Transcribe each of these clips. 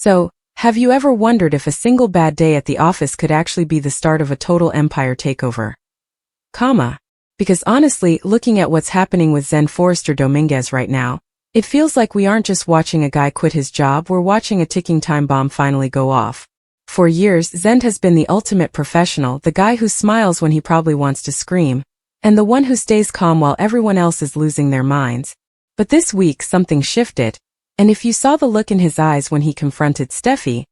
So, have you ever wondered if a single bad day at the office could actually be the start of a total empire takeover? Because honestly, looking at what's happening with Zende Forrester Dominguez right now, it feels like we aren't just watching a guy quit his job, we're watching a ticking time bomb finally go off. For years, Zende has been the ultimate professional, the guy who smiles when he probably wants to scream, and the one who stays calm while everyone else is losing their minds. But this week something shifted, and if you saw the look in his eyes when he confronted Steffy,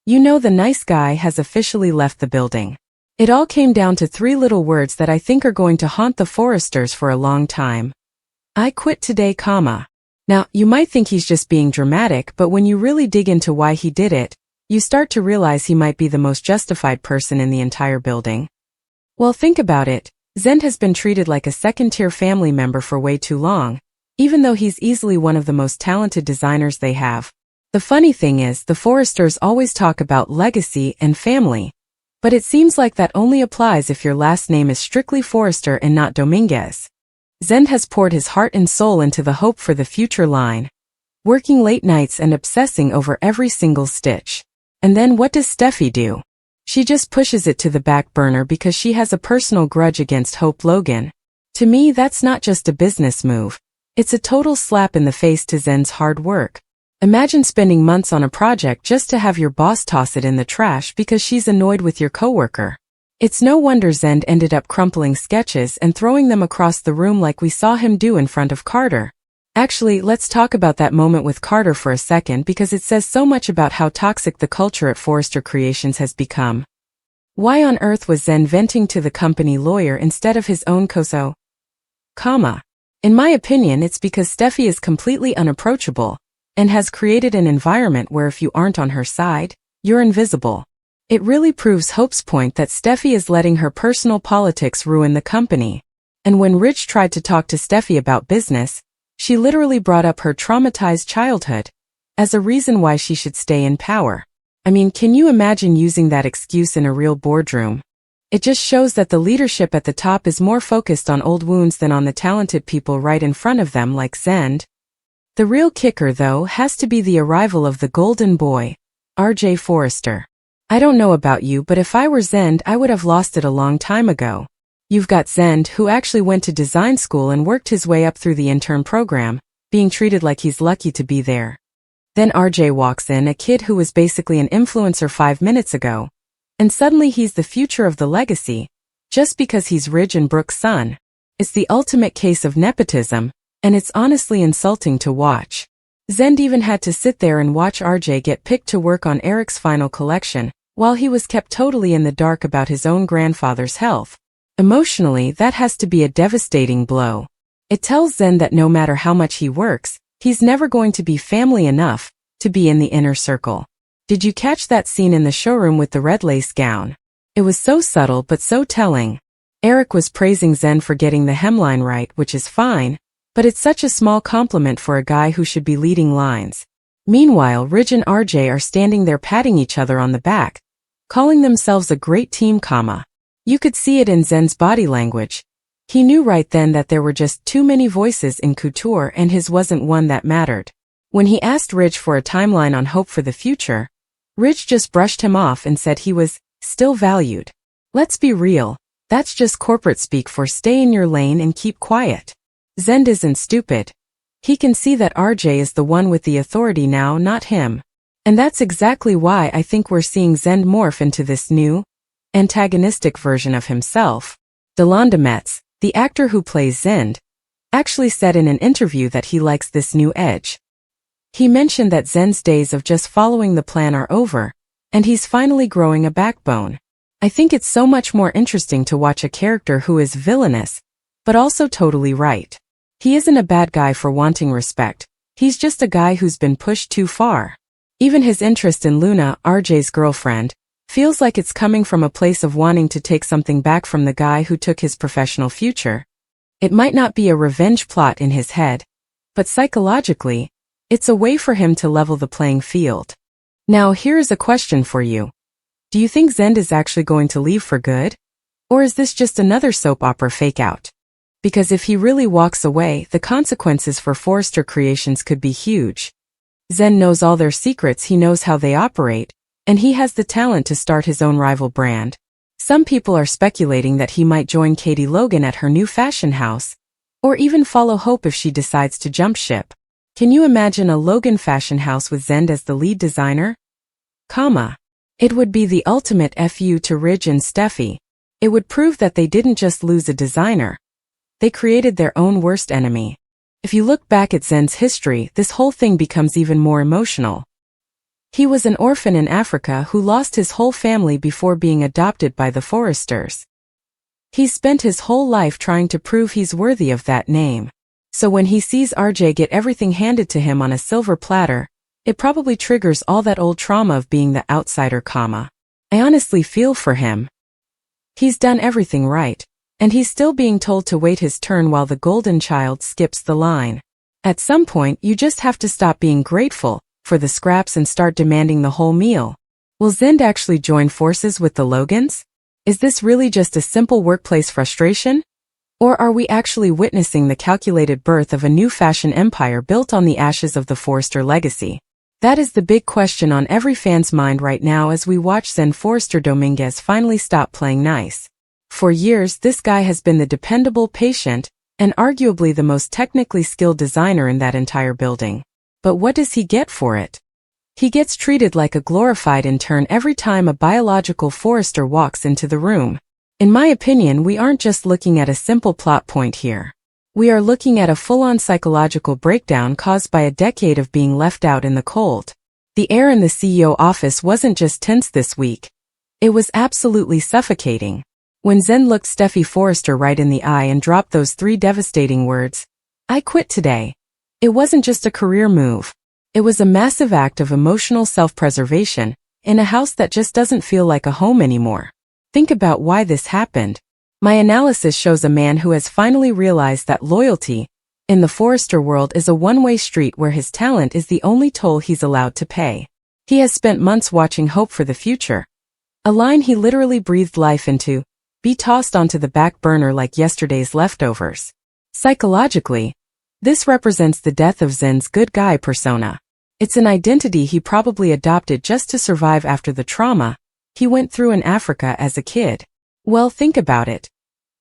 you know the nice guy has officially left the building. It all came down to 3 little words that I think are going to haunt the Forresters for a long time. I quit today, Now, you might think he's just being dramatic, but when you really dig into why he did it, you start to realize he might be the most justified person in the entire building. Well, think about it. Zende has been treated like a second-tier family member for way too long, even though he's easily one of the most talented designers they have. The funny thing is, the Forresters always talk about legacy and family, but it seems like that only applies if your last name is strictly Forrester and not Dominguez. Zende has poured his heart and soul into the Hope for the Future line, working late nights and obsessing over every single stitch. And then what does Steffy do? She just pushes it to the back burner because she has a personal grudge against Hope Logan. To me, that's not just a business move. It's a total slap in the face to Zende's hard work. Imagine spending months on a project just to have your boss toss it in the trash because she's annoyed with your coworker. It's no wonder Zende ended up crumpling sketches and throwing them across the room like we saw him do in front of Carter. Actually, let's talk about that moment with Carter for a second because it says so much about how toxic the culture at Forrester Creations has become. Why on earth was Zende venting to the company lawyer instead of his own COSO? In my opinion, it's because Steffy is completely unapproachable and has created an environment where if you aren't on her side, you're invisible. It really proves Hope's point that Steffy is letting her personal politics ruin the company. And when Rich tried to talk to Steffy about business, she literally brought up her traumatized childhood as a reason why she should stay in power. I mean, can you imagine using that excuse in a real boardroom? It just shows that the leadership at the top is more focused on old wounds than on the talented people right in front of them like Zende. The real kicker, though, has to be the arrival of the golden boy, RJ Forrester. I don't know about you, but if I were Zende, I would have lost it a long time ago. You've got Zende, who actually went to design school and worked his way up through the intern program, being treated like he's lucky to be there. Then RJ walks in, a kid who was basically an influencer 5 minutes ago, and suddenly he's the future of the legacy, just because he's Ridge and Brooke's son. It's the ultimate case of nepotism, and it's honestly insulting to watch. Zende even had to sit there and watch RJ get picked to work on Eric's final collection, while he was kept totally in the dark about his own grandfather's health. Emotionally, that has to be a devastating blow. It tells Zende that no matter how much he works, he's never going to be family enough to be in the inner circle. Did you catch that scene in the showroom with the red lace gown? It was so subtle but so telling. Eric was praising Zende for getting the hemline right, which is fine, but it's such a small compliment for a guy who should be leading lines. Meanwhile, Ridge and RJ are standing there patting each other on the back, calling themselves a great team, You could see it in Zende's body language. He knew right then that there were just too many voices in couture and his wasn't one that mattered. When he asked Ridge for a timeline on Hope for the Future, Ridge just brushed him off and said he was still valued. Let's be real, that's just corporate speak for stay in your lane and keep quiet. Zende isn't stupid. He can see that RJ is the one with the authority now, not him. And that's exactly why I think we're seeing Zende morph into this new, antagonistic version of himself. Delon Demetz, the actor who plays Zende, actually said in an interview that he likes this new edge. He mentioned that Zende's days of just following the plan are over, and he's finally growing a backbone. I think it's so much more interesting to watch a character who is villainous, but also totally right. He isn't a bad guy for wanting respect, he's just a guy who's been pushed too far. Even his interest in Luna, RJ's girlfriend, feels like it's coming from a place of wanting to take something back from the guy who took his professional future. It might not be a revenge plot in his head, but psychologically, it's a way for him to level the playing field. Now here's a question for you. Do you think Zende is actually going to leave for good? Or is this just another soap opera fake-out? Because if he really walks away, the consequences for Forrester Creations could be huge. Zen knows all their secrets, he knows how they operate, and he has the talent to start his own rival brand. Some people are speculating that he might join Katie Logan at her new fashion house, or even follow Hope if she decides to jump ship. Can you imagine a Logan fashion house with Zende as the lead designer? It would be the ultimate FU to Ridge and Steffy. It would prove that they didn't just lose a designer. They created their own worst enemy. If you look back at Zende's history, this whole thing becomes even more emotional. He was an orphan in Africa who lost his whole family before being adopted by the Forresters. He's spent his whole life trying to prove he's worthy of that name. So when he sees RJ get everything handed to him on a silver platter, it probably triggers all that old trauma of being the outsider, I honestly feel for him. He's done everything right, and he's still being told to wait his turn while the golden child skips the line. At some point, you just have to stop being grateful for the scraps and start demanding the whole meal. Will Zende actually join forces with the Logans? Is this really just a simple workplace frustration? Or are we actually witnessing the calculated birth of a new fashion empire built on the ashes of the Forrester legacy? That is the big question on every fan's mind right now as we watch Zende Forrester Dominguez finally stop playing nice. For years, this guy has been the dependable, patient, and arguably the most technically skilled designer in that entire building. But what does he get for it? He gets treated like a glorified intern every time a biological Forrester walks into the room. In my opinion, we aren't just looking at a simple plot point here. We are looking at a full-on psychological breakdown caused by a decade of being left out in the cold. The air in the CEO office wasn't just tense this week. It was absolutely suffocating. When Zende looked Steffy Forrester right in the eye and dropped those 3 devastating words, "I quit today," it wasn't just a career move. It was a massive act of emotional self-preservation in a house that just doesn't feel like a home anymore. Think about why this happened. My analysis shows a man who has finally realized that loyalty in the Forrester world is a one-way street where his talent is the only toll he's allowed to pay. He has spent months watching Hope for the future, a line he literally breathed life into, be tossed onto the back burner like yesterday's leftovers. Psychologically, this represents the death of Zende's good guy persona. It's an identity he probably adopted just to survive after the trauma he went through in Africa as a kid. Well, think about it.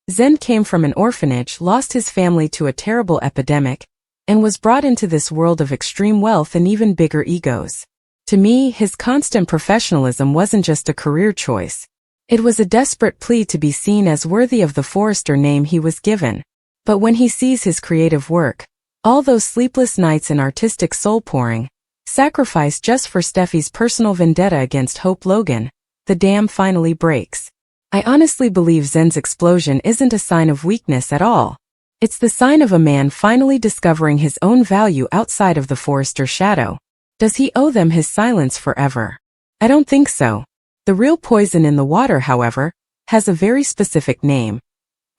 Zende came from an orphanage, lost his family to a terrible epidemic, and was brought into this world of extreme wealth and even bigger egos. To me, his constant professionalism wasn't just a career choice. It was a desperate plea to be seen as worthy of the Forrester name he was given. But when he sees his creative work, all those sleepless nights and artistic soul-pouring, sacrificed just for Steffy's personal vendetta against Hope Logan, the dam finally breaks. I honestly believe Zende's explosion isn't a sign of weakness at all. It's the sign of a man finally discovering his own value outside of the Forrester shadow. Does he owe them his silence forever? I don't think so. The real poison in the water, however, has a very specific name: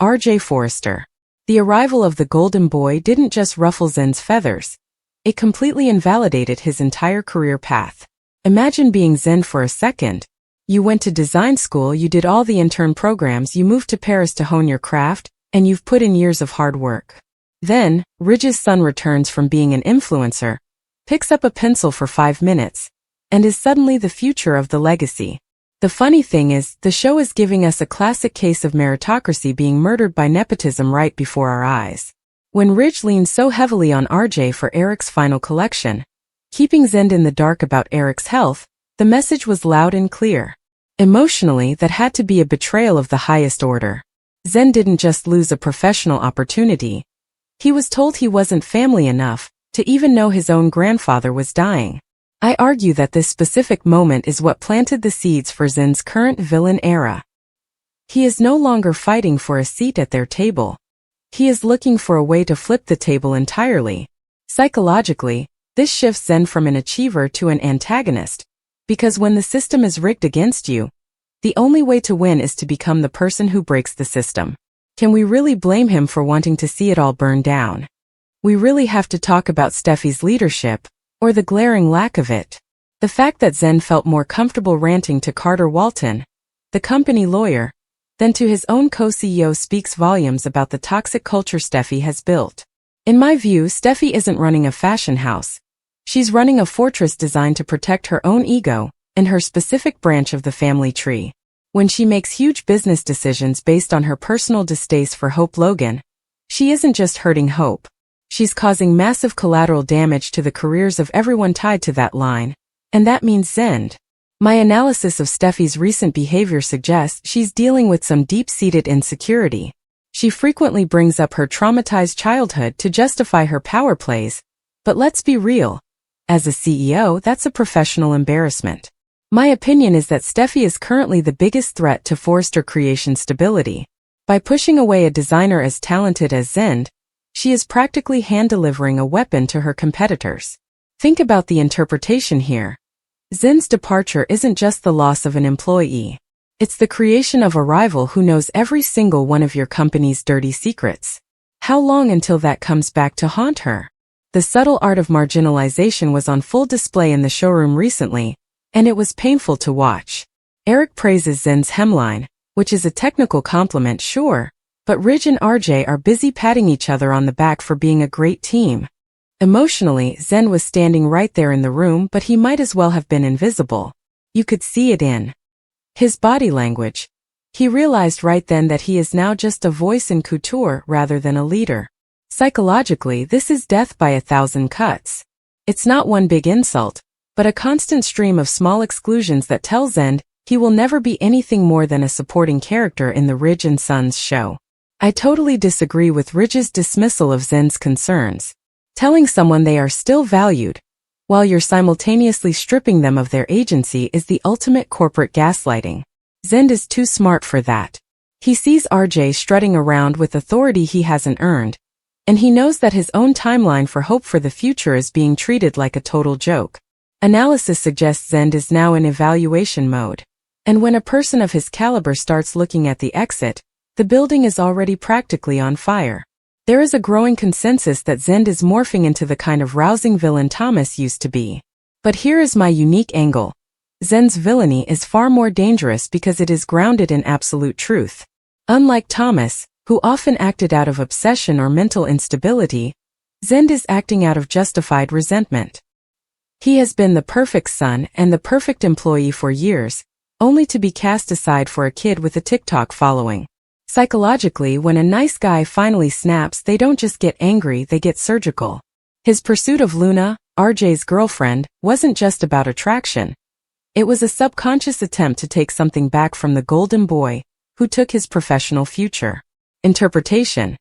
RJ Forrester. The arrival of the golden boy didn't just ruffle Zende's feathers. It completely invalidated his entire career path. Imagine being Zende for a second. You went to design school, you did all the intern programs, you moved to Paris to hone your craft, and you've put in years of hard work. Then, Ridge's son returns from being an influencer, picks up a pencil for 5 minutes, and is suddenly the future of the legacy. The funny thing is, the show is giving us a classic case of meritocracy being murdered by nepotism right before our eyes. When Ridge leaned so heavily on RJ for Eric's final collection, keeping Zende in the dark about Eric's health, the message was loud and clear. Emotionally, that had to be a betrayal of the highest order. Zende didn't just lose a professional opportunity. He was told he wasn't family enough to even know his own grandfather was dying. I argue that this specific moment is what planted the seeds for Zende's current villain era. He is no longer fighting for a seat at their table. He is looking for a way to flip the table entirely. Psychologically, this shifts Zende from an achiever to an antagonist, because when the system is rigged against you, the only way to win is to become the person who breaks the system. Can we really blame him for wanting to see it all burn down? We really have to talk about Steffy's leadership, or the glaring lack of it. The fact that Zende felt more comfortable ranting to Carter Walton, the company lawyer, than to his own co-CEO speaks volumes about the toxic culture Steffy has built. In my view, Steffy isn't running a fashion house. She's running a fortress designed to protect her own ego and her specific branch of the family tree. When she makes huge business decisions based on her personal distaste for Hope Logan, she isn't just hurting Hope. She's causing massive collateral damage to the careers of everyone tied to that line. And that means Zende. My analysis of Steffy's recent behavior suggests she's dealing with some deep-seated insecurity. She frequently brings up her traumatized childhood to justify her power plays. But let's be real. As a CEO, that's a professional embarrassment. My opinion is that Steffy is currently the biggest threat to Forrester Creation's stability. By pushing away a designer as talented as Zende, she is practically hand-delivering a weapon to her competitors. Think about the interpretation here. Zende's departure isn't just the loss of an employee. It's the creation of a rival who knows every single one of your company's dirty secrets. How long until that comes back to haunt her? The subtle art of marginalization was on full display in the showroom recently, and it was painful to watch. Eric praises Zende's hemline, which is a technical compliment, sure, but Ridge and RJ are busy patting each other on the back for being a great team. Emotionally, Zende was standing right there in the room, but he might as well have been invisible. You could see it in his body language. He realized right then that he is now just a voice in couture rather than a leader. Psychologically, this is death by 1,000 cuts. It's not one big insult, but a constant stream of small exclusions that tell Zende he will never be anything more than a supporting character in the Ridge and Sons show. I totally disagree with Ridge's dismissal of Zende's concerns. Telling someone they are still valued, while you're simultaneously stripping them of their agency, is the ultimate corporate gaslighting. Zende is too smart for that. He sees RJ strutting around with authority he hasn't earned, and he knows that his own timeline for hope for the future is being treated like a total joke. Analysis suggests Zende is now in evaluation mode. And when a person of his caliber starts looking at the exit, the building is already practically on fire. There is a growing consensus that Zende is morphing into the kind of rousing villain Thomas used to be. But here is my unique angle. Zende's villainy is far more dangerous because it is grounded in absolute truth. Unlike Thomas, who often acted out of obsession or mental instability, Zende is acting out of justified resentment. He has been the perfect son and the perfect employee for years, only to be cast aside for a kid with a TikTok following. Psychologically, when a nice guy finally snaps, they don't just get angry, they get surgical. His pursuit of Luna, RJ's girlfriend, wasn't just about attraction. It was a subconscious attempt to take something back from the golden boy, who took his professional future. Interpretation.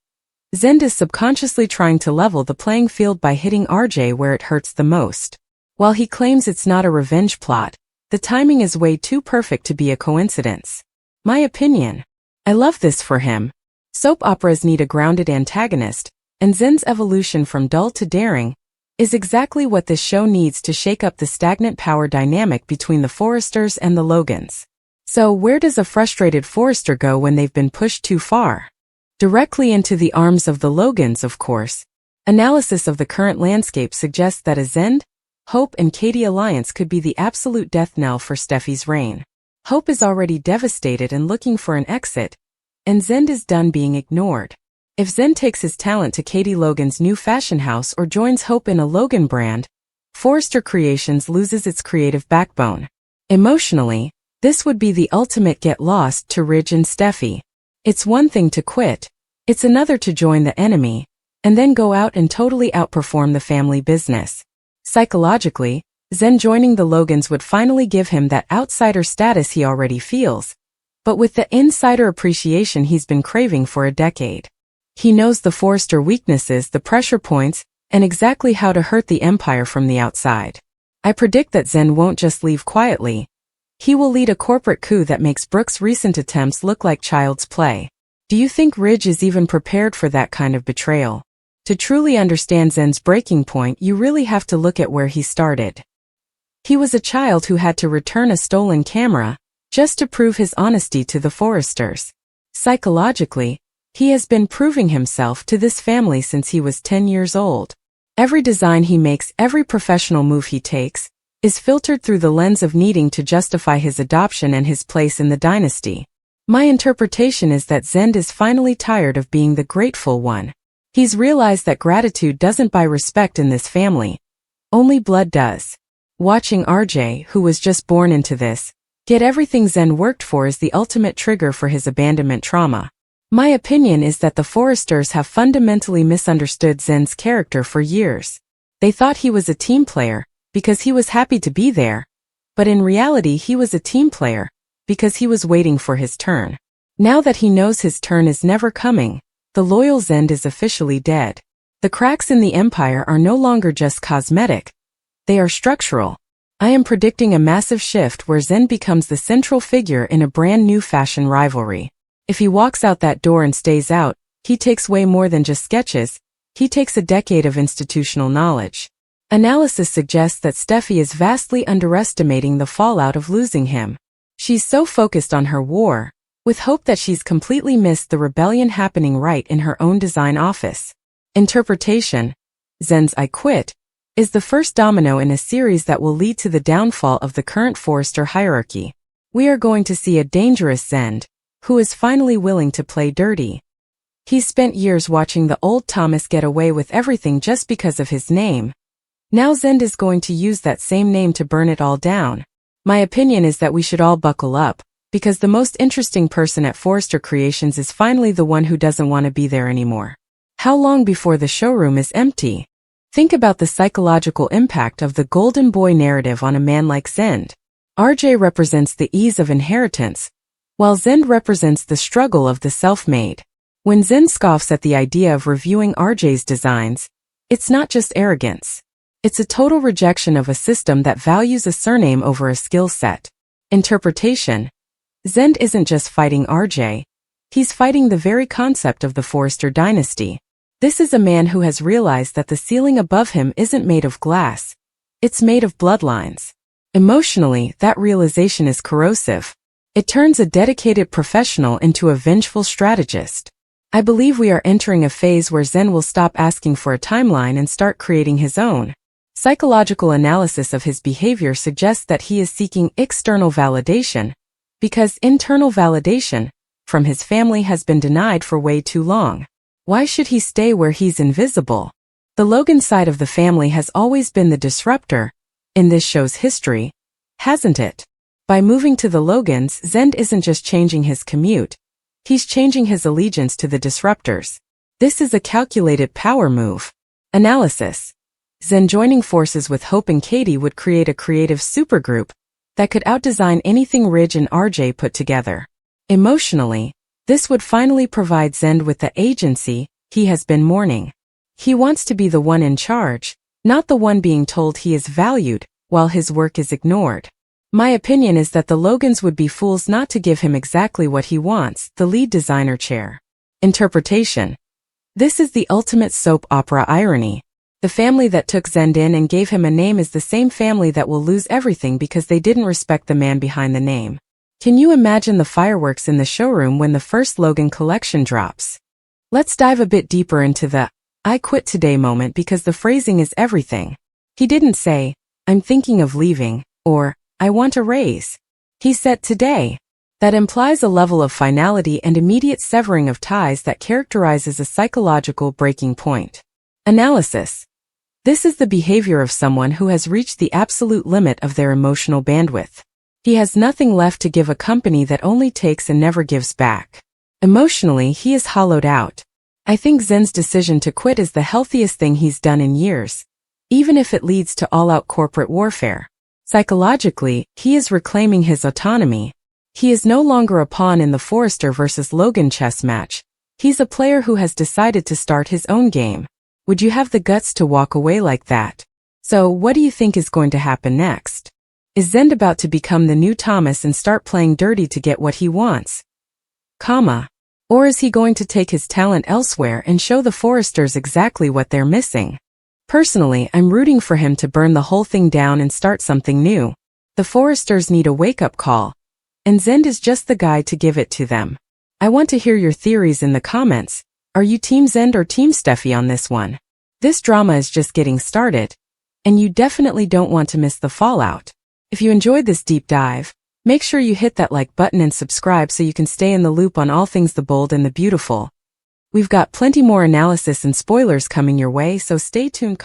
Zende is subconsciously trying to level the playing field by hitting RJ where it hurts the most. While he claims it's not a revenge plot, the timing is way too perfect to be a coincidence. My opinion. I love this for him. Soap operas need a grounded antagonist, and Zende's evolution from dull to daring is exactly what this show needs to shake up the stagnant power dynamic between the Forresters and the Logans. So where does a frustrated Forrester go when they've been pushed too far? Directly into the arms of the Logans, of course. Analysis of the current landscape suggests that a Zende, Hope and Katie alliance could be the absolute death knell for Steffy's reign. Hope is already devastated and looking for an exit, and Zende is done being ignored. If Zende takes his talent to Katie Logan's new fashion house or joins Hope in a Logan brand, Forrester Creations loses its creative backbone. Emotionally, this would be the ultimate get lost to Ridge and Steffy. It's one thing to quit, it's another to join the enemy, and then go out and totally outperform the family business. Psychologically, Zende joining the Logans would finally give him that outsider status he already feels, but with the insider appreciation he's been craving for a decade. He knows the Forrester weaknesses, the pressure points, and exactly how to hurt the empire from the outside. I predict that Zende won't just leave quietly. He will lead a corporate coup that makes Brooke's recent attempts look like child's play. Do you think Ridge is even prepared for that kind of betrayal? To truly understand Zende's breaking point, you really have to look at where he started. He was a child who had to return a stolen camera, just to prove his honesty to the Forresters. Psychologically, he has been proving himself to this family since he was 10 years old. Every design he makes, every professional move he takes, is filtered through the lens of needing to justify his adoption and his place in the dynasty. My interpretation is that Zende is finally tired of being the grateful one. He's realized that gratitude doesn't buy respect in this family, Only blood does. Watching RJ, who was just born into this, get everything Zende worked for is the ultimate trigger for his abandonment trauma. My opinion is that the Forresters have fundamentally misunderstood Zende's character for years. They thought he was a team player, because he was happy to be there. But in reality he was a team player, because he was waiting for his turn. Now that he knows his turn is never coming, the loyal Zende is officially dead. The cracks in the empire are no longer just cosmetic. They are structural. I am predicting a massive shift where Zende becomes the central figure in a brand new fashion rivalry. If he walks out that door and stays out, he takes way more than just sketches, he takes a decade of institutional knowledge. Analysis suggests that Steffy is vastly underestimating the fallout of losing him. She's so focused on her war, with hope that she's completely missed the rebellion happening right in her own design office. Interpretation: Zende's "I quit" is the first domino in a series that will lead to the downfall of the current Forrester hierarchy. We are going to see a dangerous Zende, who is finally willing to play dirty. He's spent years watching the old Thomas get away with everything just because of his name. Now Zende is going to use that same name to burn it all down. My opinion is that we should all buckle up, because the most interesting person at Forrester Creations is finally the one who doesn't want to be there anymore. How long before the showroom is empty? Think about the psychological impact of the golden boy narrative on a man like Zende. RJ represents the ease of inheritance, while Zende represents the struggle of the self-made. When Zende scoffs at the idea of reviewing RJ's designs, it's not just arrogance. It's a total rejection of a system that values a surname over a skill set. Interpretation: Zende isn't just fighting RJ, he's fighting the very concept of the Forrester dynasty. This is a man who has realized that the ceiling above him isn't made of glass, it's made of bloodlines. Emotionally, that realization is corrosive. It turns a dedicated professional into a vengeful strategist. I believe we are entering a phase where Zende will stop asking for a timeline and start creating his own. Psychological analysis of his behavior suggests that he is seeking external validation, because internal validation from his family has been denied for way too long. Why should he stay where he's invisible? The Logan side of the family has always been the disruptor in this show's history, hasn't it? By moving to the Logans, Zende isn't just changing his commute, he's changing his allegiance to the disruptors. This is a calculated power move. Analysis: Zende joining forces with Hope and Katie would create a creative supergroup that could outdesign anything Ridge and RJ put together. Emotionally, this would finally provide Zende with the agency he has been mourning. He wants to be the one in charge, not the one being told he is valued while his work is ignored. My opinion is that the Logans would be fools not to give him exactly what he wants, the lead designer chair. Interpretation: this is the ultimate soap opera irony. The family that took Zende in and gave him a name is the same family that will lose everything because they didn't respect the man behind the name. Can you imagine the fireworks in the showroom when the first Logan collection drops? Let's dive a bit deeper into the "I quit today" moment, because the phrasing is everything. He didn't say, "I'm thinking of leaving," or "I want a raise." He said "today." That implies a level of finality and immediate severing of ties that characterizes a psychological breaking point. Analysis: this is the behavior of someone who has reached the absolute limit of their emotional bandwidth. He has nothing left to give a company that only takes and never gives back. Emotionally, he is hollowed out. I think Zende's decision to quit is the healthiest thing he's done in years, even if it leads to all-out corporate warfare. Psychologically, he is reclaiming his autonomy. He is no longer a pawn in the Forrester versus Logan chess match. He's a player who has decided to start his own game. Would you have the guts to walk away like that? So, what do you think is going to happen next? Is Zende about to become the new Thomas and start playing dirty to get what he wants? Or is he going to take his talent elsewhere and show the Forresters exactly what they're missing? Personally, I'm rooting for him to burn the whole thing down and start something new. The Forresters need a wake-up call, and Zende is just the guy to give it to them. I want to hear your theories in the comments. Are you Team Zende or Team Steffy on this one? This drama is just getting started, and you definitely don't want to miss the fallout. If you enjoyed this deep dive, make sure you hit that like button and subscribe so you can stay in the loop on all things the bold and the beautiful. We've got plenty more analysis and spoilers coming your way, so stay tuned,